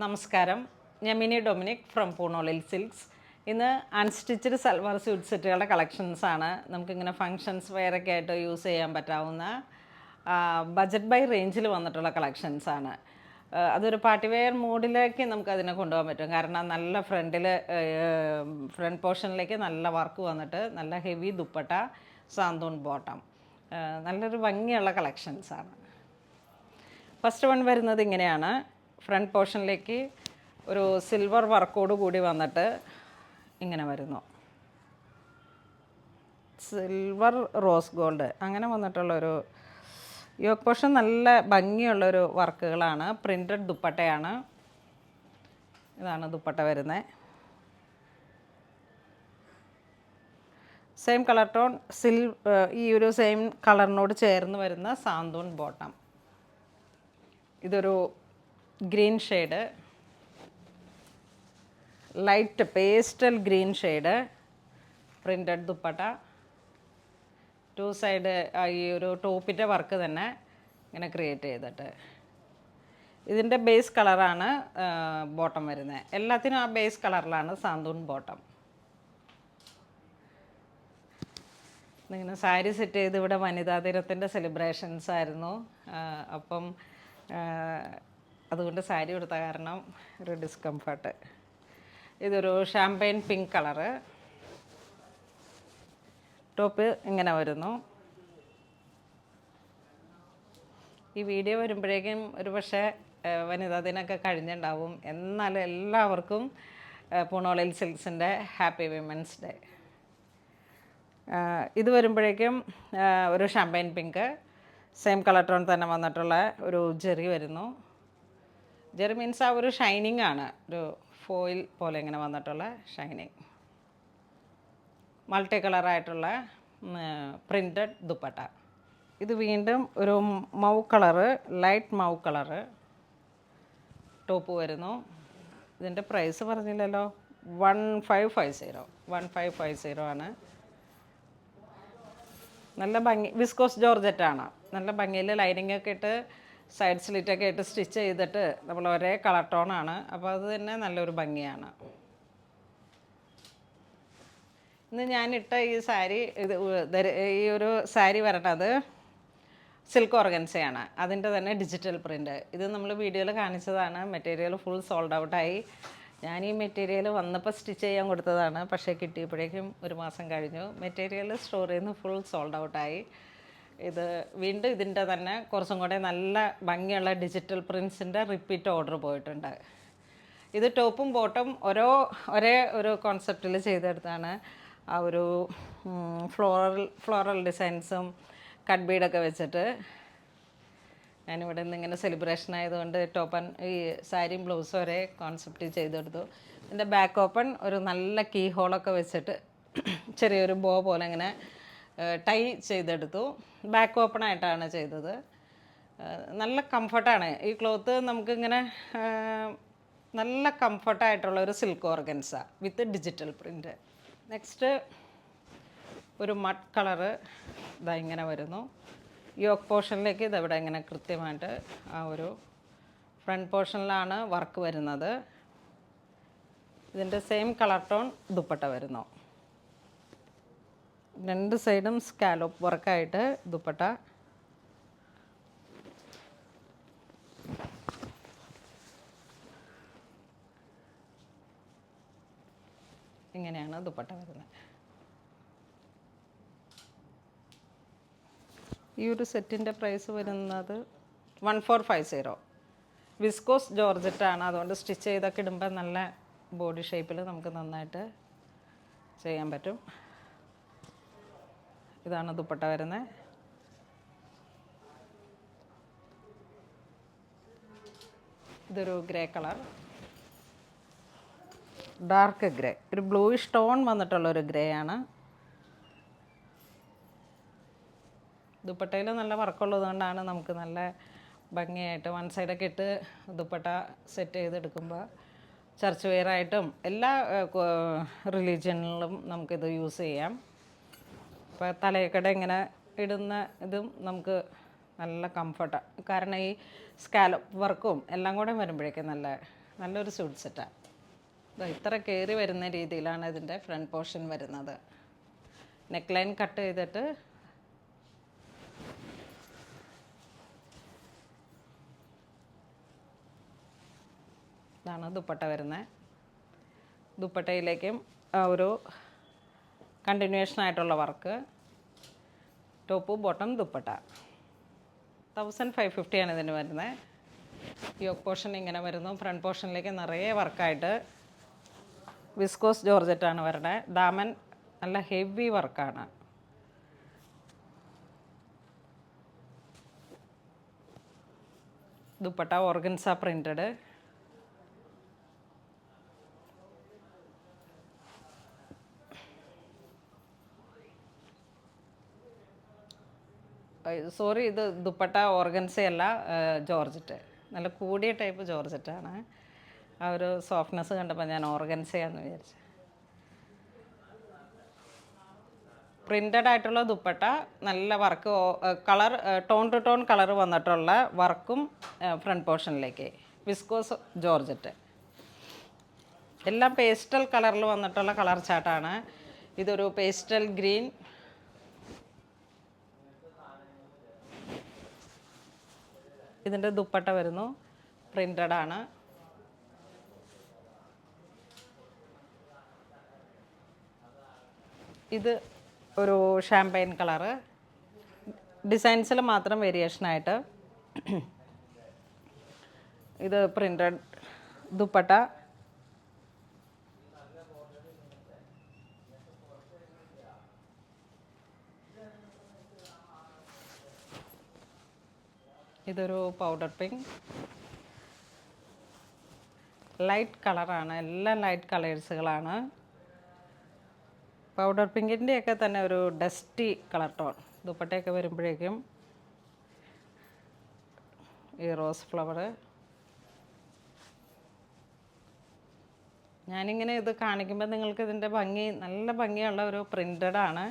നമസ്കാരം, ഞാൻ mini Dominic from പൂണോളിൽ silks. ഇന്ന് അൺസ്റ്റിച്ചഡ് സൽവാർ സ്യൂട്ട് സെറ്റുകളുടെ കളക്ഷൻസാണ്. നമുക്കിങ്ങനെ ഫങ്ഷൻസ് വെയറൊക്കെ ആയിട്ട് യൂസ് ചെയ്യാൻ പറ്റാവുന്ന ബജറ്റ് ബൈ റേഞ്ചിൽ വന്നിട്ടുള്ള കളക്ഷൻസാണ്. അതൊരു പാർട്ടി വെയർ മൂഡിലേക്ക് നമുക്കതിനെ കൊണ്ടുപോകാൻ പറ്റും. കാരണം നല്ല ഫ്രണ്ട് പോർഷനിലേക്ക് നല്ല വർക്ക് വന്നിട്ട് നല്ല ഹെവി ദുപ്പട്ട, സാന്തൂൺ ബോട്ടം, നല്ലൊരു ഭംഗിയുള്ള കളക്ഷൻസാണ്. ഫസ്റ്റ് വൺ വരുന്നത് ഇങ്ങനെയാണ്. ഫ്രണ്ട് പോർഷനിലേക്ക് ഒരു സിൽവർ വർക്കോട് കൂടി വന്നിട്ട് ഇങ്ങനെ വരുന്നു. സിൽവർ റോസ് ഗോൾഡ് അങ്ങനെ വന്നിട്ടുള്ളൊരു യോക്ക് പോർഷൻ നല്ല ഭംഗിയുള്ളൊരു വർക്കുകളാണ്. പ്രിൻറ്റഡ് ദുപ്പട്ടയാണ്. ഇതാണ് ദുപ്പട്ട വരുന്നത്. സെയിം കളർ ടോൺ ഈ ഒരു സെയിം കളറിനോട് ചേർന്ന് വരുന്ന സാന്തൂൺ ബോട്ടം. ഇതൊരു green shade, light pastel green shade, printed dupatta, two side ഈ ഒരു ടോപ്പിൻ്റെ വർക്ക് തന്നെ ഇങ്ങനെ ക്രിയേറ്റ് ചെയ്തിട്ട്. ഇതിൻ്റെ ബേസ് കളറാണ് ബോട്ടം വരുന്നത്. എല്ലാത്തിനും ആ ബേസ് കളറിലാണ് സാന്തൂൺ ബോട്ടം. ഇങ്ങനെ സാരി സെറ്റ് ചെയ്ത് ഇവിടെ വനിതാ ദിനത്തിൻ്റെ സെലിബ്രേഷൻസ് ആയിരുന്നു. അപ്പം അതുകൊണ്ട് സാരി കൊടുത്ത കാരണം ഒരു ഡിസ്കംഫർട്ട്. ഇതൊരു ഷാമ്പയിൻ പിങ്ക് കളറ്, ടോപ്പ് ഇങ്ങനെ വരുന്നു. ഈ വീഡിയോ വരുമ്പോഴേക്കും ഒരു പക്ഷേ വനിതാ ദിനമൊക്കെ കഴിഞ്ഞിട്ടുണ്ടാവും. എന്നാലും എല്ലാവർക്കും പൂണോളിൽ സിൽക്സിൻ്റെ ഹാപ്പി വിമൻസ് ഡേ. ഇത് വരുമ്പോഴേക്കും ഒരു champagne pink, same colour tone തന്നെ വന്നിട്ടുള്ള ഒരു ജെറി വരുന്നു. ജെറി മീൻസ് ആ ഒരു ഷൈനിങ് ആണ്, ഒരു ഫോയിൽ പോലെ ഇങ്ങനെ വന്നിട്ടുള്ള ഷൈനിങ്. മൾട്ടി കളറായിട്ടുള്ള പ്രിൻറ്റഡ് ദുപ്പട്ട. ഇത് വീണ്ടും ഒരു mauve colour, light mauve colour top വരുന്നു. ഇതിൻ്റെ പ്രൈസ് പറഞ്ഞില്ലല്ലോ. 1550 ആണ്. നല്ല ഭംഗി, വിസ്കോസ് ജോർജറ്റാണ്. നല്ല ഭംഗിയിൽ ലൈനിങ് ഒക്കെ ഇട്ട് സൈഡ് സ്ലിറ്റൊക്കെ ഇട്ട് സ്റ്റിച്ച് ചെയ്തിട്ട് നമ്മൾ ഒരേ കളർ ടോണാണ്. അപ്പോൾ അത് തന്നെ നല്ലൊരു ഭംഗിയാണ്. ഇന്ന് ഞാനിട്ട ഈ സാരി, ഈ ഒരു സാരി വരണത് സിൽക്ക് ഓർഗൻസയാണ്. അതിൻ്റെ തന്നെ ഡിജിറ്റൽ പ്രിൻ്റ്. ഇത് നമ്മൾ വീഡിയോയിൽ കാണിച്ചതാണ്. മെറ്റീരിയൽ ഫുൾ സോൾഡ് ഔട്ടായി. ഞാൻ ഈ മെറ്റീരിയൽ വന്നപ്പോൾ സ്റ്റിച്ച് ചെയ്യാൻ കൊടുത്തതാണ്. പക്ഷേ കിട്ടിയപ്പോഴേക്കും ഒരു മാസം കഴിഞ്ഞു. മെറ്റീരിയൽ സ്റ്റോറിൽ നിന്ന് ഫുൾ സോൾഡ് ഔട്ടായി. ഇത് വീണ്ടും ഇതിൻ്റെ തന്നെ കുറച്ചും കൂടെ നല്ല ഭംഗിയുള്ള ഡിജിറ്റൽ പ്രിൻസിൻ്റെ റിപ്പീറ്റ് ഓർഡർ പോയിട്ടുണ്ട്. ഇത് ടോപ്പും ബോട്ടും ഒരേ ഒരു കോൺസെപ്റ്റിൽ ചെയ്തെടുത്താണ്. ആ ഒരു ഫ്ലോറൽ ഡിസൈൻസും കട്ട് ബീഡൊക്കെ വെച്ചിട്ട്. ഞാനിവിടെ നിന്ന് ഇങ്ങനെ സെലിബ്രേഷൻ ആയതുകൊണ്ട് ഈ സാരിയും ബ്ലൗസും ഒരേ കോൺസെപ്റ്റിൽ ചെയ്തെടുത്തു. ഇതിൻ്റെ ബാക്ക് ഓപ്പൺ ഒരു നല്ല കീ ഹോളൊക്കെ വെച്ചിട്ട് ചെറിയൊരു ബോ പോലെ ഇങ്ങനെ ടൈ ചെയ്തെടുത്തു. ബാക്ക് ഓപ്പൺ ആയിട്ടാണ് ചെയ്തത്. നല്ല കംഫർട്ടാണ് ഈ ക്ലോത്ത്. നമുക്കിങ്ങനെ നല്ല കംഫർട്ടായിട്ടുള്ള ഒരു സിൽക്ക് ഓർഗൻസ വിത്ത് ഡിജിറ്റൽ പ്രിൻ്റ്. നെക്സ്റ്റ് ഒരു മഡ് കളറ് ഇതാ ഇങ്ങനെ വരുന്നു. യോക്ക് പോർഷനിലേക്ക് ഇതവിടെ ഇങ്ങനെ കൃത്യമായിട്ട് ആ ഒരു ഫ്രണ്ട് പോർഷനിലാണ് വർക്ക് വരുന്നത്. ഇതിൻ്റെ സെയിം കളർ ടോൺ ദുപ്പട്ട വരുന്നു. രണ്ട് സൈഡും സ്കാലോപ്പ് വർക്കായിട്ട് ദുപ്പട്ട. ഇങ്ങനെയാണ് ദുപ്പട്ട വരുന്നത്. ഈ ഒരു സെറ്റിൻ്റെ പ്രൈസ് വരുന്നത് 1450. വിസ്കോസ് ജോർജറ്റാണ്. അതുകൊണ്ട് സ്റ്റിച്ച് ചെയ്തൊക്കെ ഇടുമ്പോൾ നല്ല ബോഡി ഷേപ്പിൽ നമുക്ക് നന്നായിട്ട് ചെയ്യാൻ പറ്റും. ഇതാണ് ദുപ്പട്ട വരുന്നത്. ഇതൊരു ഗ്രേ കളർ, ഡാർക്ക് ഗ്രേ, ഒരു ബ്ലൂയിഷ് ടോൺ വന്നിട്ടുള്ളൊരു ഗ്രേ ആണ്. ദുപ്പട്ടയിൽ നല്ല വർക്കുള്ളത് കൊണ്ടാണ് നമുക്ക് നല്ല ഭംഗിയായിട്ട് വൺ സൈഡൊക്കെ ഇട്ട് ദുപ്പട്ട സെറ്റ് ചെയ്തെടുക്കുമ്പോൾ ചർച്ച് വെയറായിട്ടും എല്ലാ റിലീജിയനിലും നമുക്കിത് യൂസ് ചെയ്യാം. ഇപ്പോൾ തലയൊക്കെ ഇങ്ങനെ ഇടുന്ന ഇതും നമുക്ക് നല്ല കംഫർട്ടാണ്. കാരണം ഈ സ്കാലപ്പ് വർക്കും എല്ലാം കൂടെ വരുമ്പോഴേക്കും നല്ല നല്ലൊരു സ്യൂട്ട് സെറ്റാണ്. ഇത്ര കയറി വരുന്ന രീതിയിലാണ് ഇതിൻ്റെ ഫ്രണ്ട് പോർഷൻ വരുന്നത്. നെക്ക് ലൈൻ കട്ട് ചെയ്തിട്ട് ഇതാണ് ദുപ്പട്ട വരുന്നത്. ദുപ്പട്ടയിലേക്കും ഒരു കണ്ടിന്യൂഷൻ ആയിട്ടുള്ള വർക്ക്. ടോപ്പ് ബോട്ടം ദുപ്പട്ട 1550 ആണ് ഇതിന് വരുന്നത്. യോക്ക് പോർഷൻ ഇങ്ങനെ വരുന്നു. ഫ്രണ്ട് പോർഷനിലേക്ക് നിറയെ വർക്കായിട്ട് വിസ്കോസ് ജോർജറ്റാണ് വരുന്നത്. ദാമൻ നല്ല ഹെവി വർക്കാണ്. Dupatta organza printed. സോറി, ഇത് ദുപ്പട്ട ഓർഗൻസയല്ല, ജോർജറ്റ്. നല്ല കൂടിയ ടൈപ്പ് ജോർജറ്റാണ്. ആ ഒരു സോഫ്റ്റ്നെസ് കണ്ടപ്പോൾ ഞാൻ ഓർഗൻസയാന്ന് വിചാരിച്ചു. പ്രിൻ്റഡ് ആയിട്ടുള്ള ദുപ്പട്ട, നല്ല work, colour tone to tone colour വന്നിട്ടുള്ള വർക്കും ഫ്രണ്ട് പോർഷനിലേക്ക്. Viscose georgette. എല്ലാം പേസ്റ്റൽ കളറിൽ വന്നിട്ടുള്ള കളർ ചാർട്ടാണ്. ഇതൊരു പേസ്റ്റൽ ഗ്രീൻ, ഇതിൻ്റെ ദുപ്പട്ട വരുന്നു, പ്രിൻ്റഡ് ആണ്. ഇത് ഒരു ഷാമ്പൈൻ കളറ്, ഡിസൈൻസിൽ മാത്രം വേരിയേഷനായിട്ട്. ഇത് പ്രിൻ്റഡ് ദുപ്പട്ട. ഇതൊരു പൗഡർ പിങ്ക്, ലൈറ്റ് കളറാണ്. എല്ലാം ലൈറ്റ് കളേഴ്സുകളാണ്. പൗഡർ പിങ്കിൻ്റെയൊക്കെ തന്നെ ഒരു ഡസ്റ്റി കളർ ടോൺ. ദുപ്പട്ടയൊക്കെ വരുമ്പോഴേക്കും ഈ റോസ് ഫ്ലവർ. ഞാനിങ്ങനെ ഇത് കാണിക്കുമ്പോൾ നിങ്ങൾക്ക് ഇതിൻ്റെ ഭംഗി, നല്ല ഭംഗിയുള്ള ഒരു പ്രിൻ്റഡാണ്.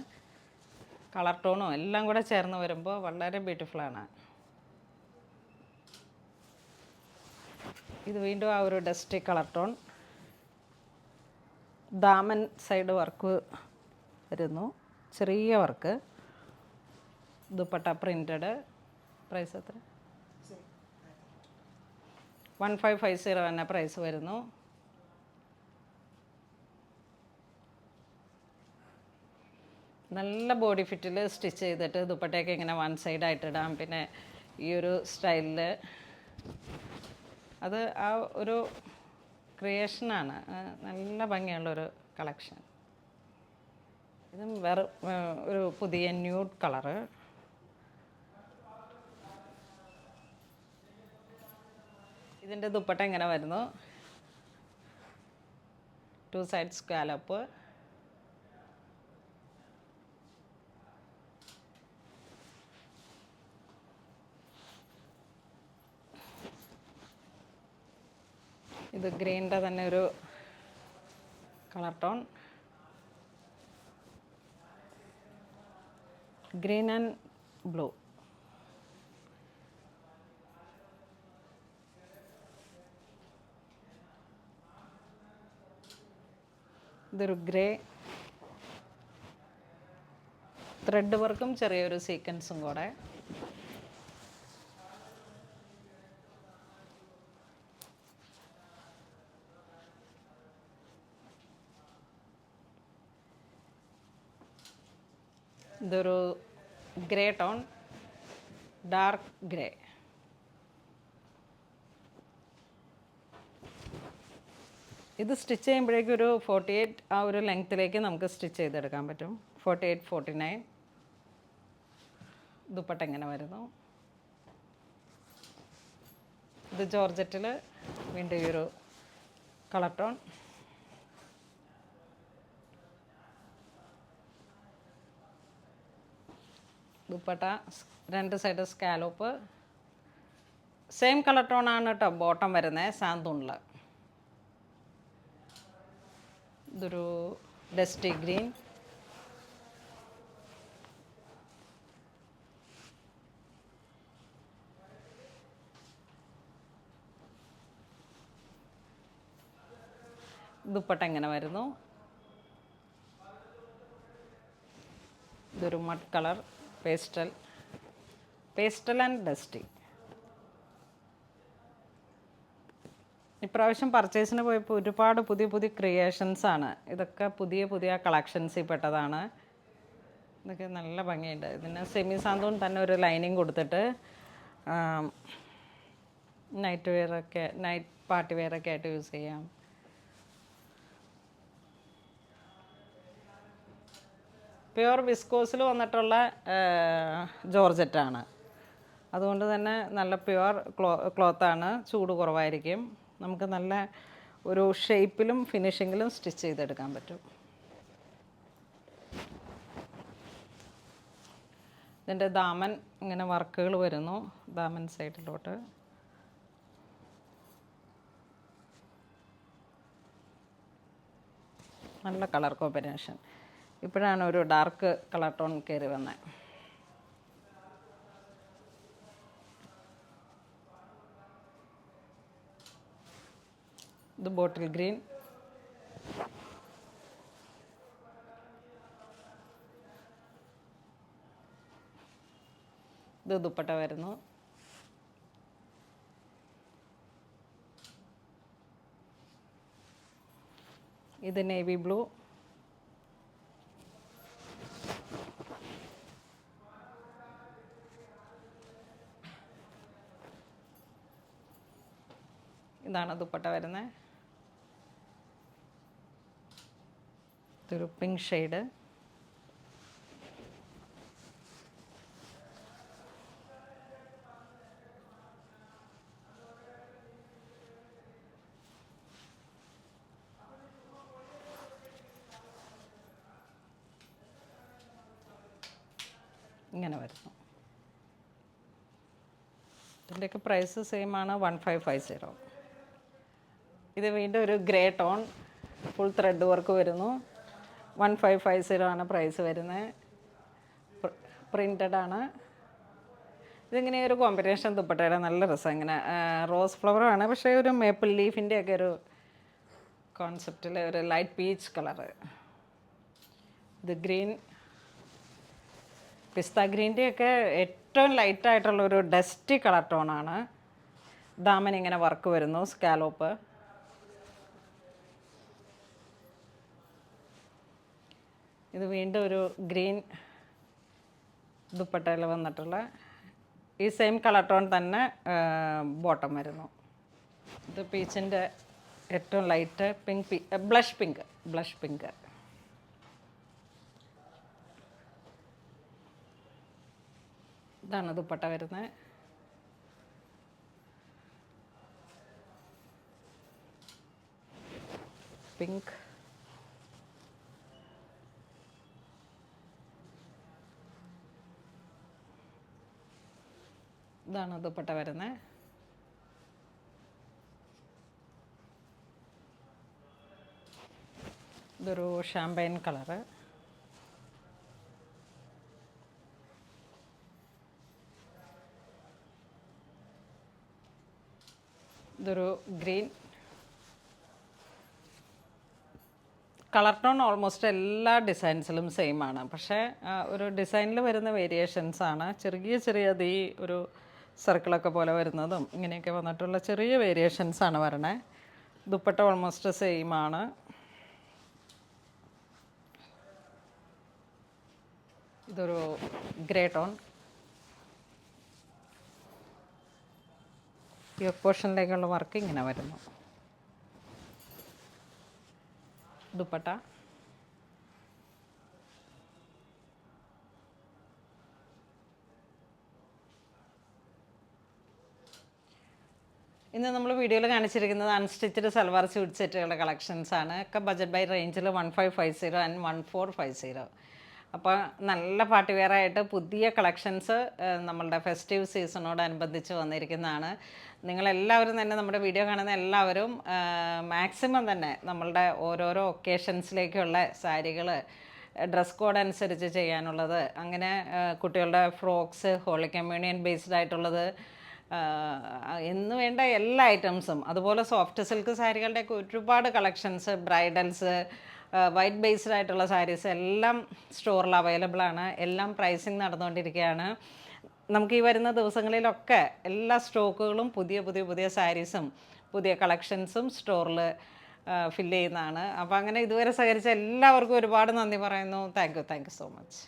കളർ ടോണും എല്ലാം കൂടെ ചേർന്ന് വരുമ്പോൾ വളരെ ബ്യൂട്ടിഫുള്ളാണ്. ഇത് വീണ്ടും ആ ഒരു dusty colour tone. Daman side work വരുന്നു, ചെറിയ വർക്ക്. ദുപ്പട്ട പ്രിൻ്റഡ്. പ്രൈസ് എത്ര? 1550 തന്നെ പ്രൈസ് വരുന്നു. നല്ല ബോഡി ഫിറ്റിൽ സ്റ്റിച്ച് ചെയ്തിട്ട് ദുപ്പട്ടയൊക്കെ ഇങ്ങനെ വൺ സൈഡായിട്ട് ഇടാം. പിന്നെ ഈ ഒരു സ്റ്റൈലിൽ അത് ആ ഒരു ക്രിയേഷനാണ്. നല്ല ഭംഗിയുള്ളൊരു കളക്ഷൻ. ഇതും വേറെ ഒരു പുതിയ ന്യൂഡ് കളറ്. ഇതിൻ്റെ ദുപ്പട്ട ഇങ്ങനെ വരുന്നു, 2 സൈഡ് സ്കാലപ്പ്. ഇത് ഗ്രീനിൻ്റെ തന്നെ ഒരു colour tone, green and blue. ഇതൊരു ഗ്രേ, ത്രെഡ് വർക്കും ചെറിയൊരു സീക്വൻസും കൂടെ. ഇതൊരു ഗ്രേ ടോൺ, ഡാർക്ക് ഗ്രേ. ഇത് സ്റ്റിച്ച് ചെയ്യുമ്പോഴേക്കും ഒരു 48 ആ ഒരു ലെങ്ത്തിലേക്ക് നമുക്ക് സ്റ്റിച്ച് ചെയ്തെടുക്കാൻ പറ്റും. 48, 49. ദുപ്പട്ട ഇങ്ങനെ വരുന്നു. ഇത് ജോർജറ്റിൽ വീണ്ടും ഈ ഒരു colour tone. Dupatta 2 side scallop. Same colour ടോണാണ് കേട്ടോ ബോട്ടം വരുന്നത്, സാന്തൂണിൽ. ഇതൊരു ഡസ്റ്റി ഗ്രീൻ. ദുപ്പട്ട ഇങ്ങനെ വരുന്നു. ഇതൊരു mud colour pastel and dusty. ഇപ്രാവശ്യം പർച്ചേസിന് പോയപ്പോൾ ഒരുപാട് പുതിയ പുതിയ ക്രിയേഷൻസാണ്. ഇതൊക്കെ പുതിയ പുതിയ കളക്ഷൻസിൽ പെട്ടതാണ്. ഇതൊക്കെ നല്ല ഭംഗിയുണ്ട്. ഇതിന് സെമി സാന്തോൺ തന്നെ ഒരു ലൈനിങ് കൊടുത്തിട്ട് നൈറ്റ് പാർട്ടി വെയറൊക്കെ ആയിട്ട് യൂസ് ചെയ്യാം. പ്യുവർ വിസ്കോസിൽ വന്നിട്ടുള്ള ജോർജറ്റാണ്. അതുകൊണ്ട് തന്നെ നല്ല പ്യുവർ ക്ലോത്താണ്. ചൂട് കുറവായിരിക്കും. നമുക്ക് നല്ല ഒരു ഷേപ്പിലും ഫിനിഷിങ്ങിലും സ്റ്റിച്ച് ചെയ്തെടുക്കാൻ പറ്റും. ഇതിൻ്റെ ദാമൻ ഇങ്ങനെ വർക്കുകൾ വരുന്നു. ദാമൻ സൈഡിലോട്ട് നല്ല കളർ കോമ്പിനേഷൻ. ഇപ്പോഴാണ് ഒരു ഡാർക്ക് കളർ ടോൺ കയറി വന്നത്. ഇത് ബോട്ടിൽ ഗ്രീൻ. ഇത് ദുപ്പട്ട വരുന്നു. ഇത് നേവി ബ്ലൂ. ഇതാണ് ദുപ്പട്ട വരുന്നത്. ഇതൊരു പിങ്ക് ഷെയ്ഡ്. ഇങ്ങനെ വരുന്നു. ഇതിൻ്റെയൊക്കെ പ്രൈസ് സെയിം ആണ്, 1550. ഇത് വീണ്ടും ഒരു grey tone full thread work വരുന്നു. 1550 ആണ് പ്രൈസ് വരുന്നത്. പ്രിൻ്റഡ് ആണ്. ഇതിങ്ങനെ ഒരു കോമ്പിനേഷൻ ദുപ്പട്ടയുടെ നല്ല രസം. ഇങ്ങനെ റോസ് ഫ്ലവറാണ്, പക്ഷേ ഒരു മേപ്പിൾ ലീഫിൻ്റെയൊക്കെ ഒരു കോൺസെപ്റ്റിൽ ഒരു ലൈറ്റ് പീച്ച് കളറ്. ഇത് ഗ്രീൻ, പിസ്ത ഗ്രീൻ്റെയൊക്കെ ഏറ്റവും ലൈറ്റായിട്ടുള്ളൊരു ഡസ്റ്റി കളർ ടോണാണ്. ദാമൻ ഇങ്ങനെ വർക്ക് വരുന്നു, സ്കാലോപ്പ്. ഇത് വീണ്ടും ഒരു ഗ്രീൻ ദുപ്പട്ടയിൽ വന്നിട്ടുള്ള ഈ സെയിം കളർ ടോൺ തന്നെ ബോട്ടം വരുന്നു. ഇത് പീച്ചിൻ്റെ ഏറ്റവും ലൈറ്റ് പിങ്ക്, ബ്ലഷ് പിങ്ക്. ഇതാണ് ദുപ്പട്ട വരുന്നത്. പിങ്ക്. ഇതാണ് ദുപ്പട്ട വരുന്നത്. ഇതൊരു ഷാമ്പൈൻ കളറ്. ഇതൊരു ഗ്രീൻ. കളർ ടോൺ ഓൾമോസ്റ്റ് എല്ലാ ഡിസൈൻസിലും സെയിം ആണ്, പക്ഷേ ഒരു ഡിസൈനിൽ വരുന്ന വേരിയേഷൻസാണ്. ചെറിയ ഈ ഒരു സർക്കിളൊക്കെ പോലെ വരുന്നതും ഇങ്ങനെയൊക്കെ വന്നിട്ടുള്ള ചെറിയ വേരിയേഷൻസാണ് വരണേ. ദുപ്പട്ട ഓൾമോസ്റ്റ് സെയിം ആണ്. ഇതൊരു ഗ്രേ ടോൺ. ഈ പോർഷനിലേക്കുള്ള വർക്ക് ഇങ്ങനെ വരുന്നു. ദുപ്പട്ട. ഇന്ന് നമ്മൾ വീഡിയോയിൽ കാണിച്ചിരിക്കുന്നത് അൺസ്റ്റിച്ചഡ് സൽവാർ സ്യൂട്ട് സെറ്റുകളുടെ കളക്ഷൻസാണ്. ഒക്കെ ബജറ്റ് ബൈ റേഞ്ചിൽ 1550 ആൻഡ് 1450. അപ്പോൾ നല്ല പാർട്ടി വെയർ ആയിട്ട് പുതിയ കളക്ഷൻസ് നമ്മളുടെ ഫെസ്റ്റീവ് സീസണോടനുബന്ധിച്ച് വന്നിരിക്കുന്നതാണ്. നിങ്ങളെല്ലാവരും തന്നെ, നമ്മുടെ വീഡിയോ കാണുന്ന എല്ലാവരും മാക്സിമം തന്നെ നമ്മളുടെ ഓരോരോ ഒക്കേഷൻസിലേക്കുള്ള സാരികൾ ഡ്രസ് കോഡ് അനുസരിച്ച് ചെയ്യാനുള്ളത്, അങ്ങനെ കുട്ടികളുടെ ഫ്രോക്സ്, ഹോളി കമ്മ്യൂണിയൻ ബേസ്ഡ് ആയിട്ടുള്ളത്, എന്ന് വേണ്ട എല്ലാ ഐറ്റംസും, അതുപോലെ സോഫ്റ്റ് സിൽക്ക് സാരികളുടെയൊക്കെ ഒരുപാട് കളക്ഷൻസ്, ബ്രൈഡൽസ്, വൈറ്റ് ബേസ്ഡ് ആയിട്ടുള്ള സാരീസ് എല്ലാം സ്റ്റോറിൽ അവൈലബിൾ ആണ്. എല്ലാം പ്രൈസിങ് നടന്നുകൊണ്ടിരിക്കുകയാണ്. നമുക്ക് ഈ വരുന്ന ദിവസങ്ങളിലൊക്കെ എല്ലാ സ്റ്റോക്കുകളും പുതിയ പുതിയ പുതിയ സാരീസും പുതിയ കളക്ഷൻസും സ്റ്റോറിൽ ഫില്ല് ചെയ്യുന്നതാണ്. അപ്പോൾ അങ്ങനെ ഇതുവരെ സഹകരിച്ച എല്ലാവർക്കും ഒരുപാട് നന്ദി പറയുന്നു. Thank you so much.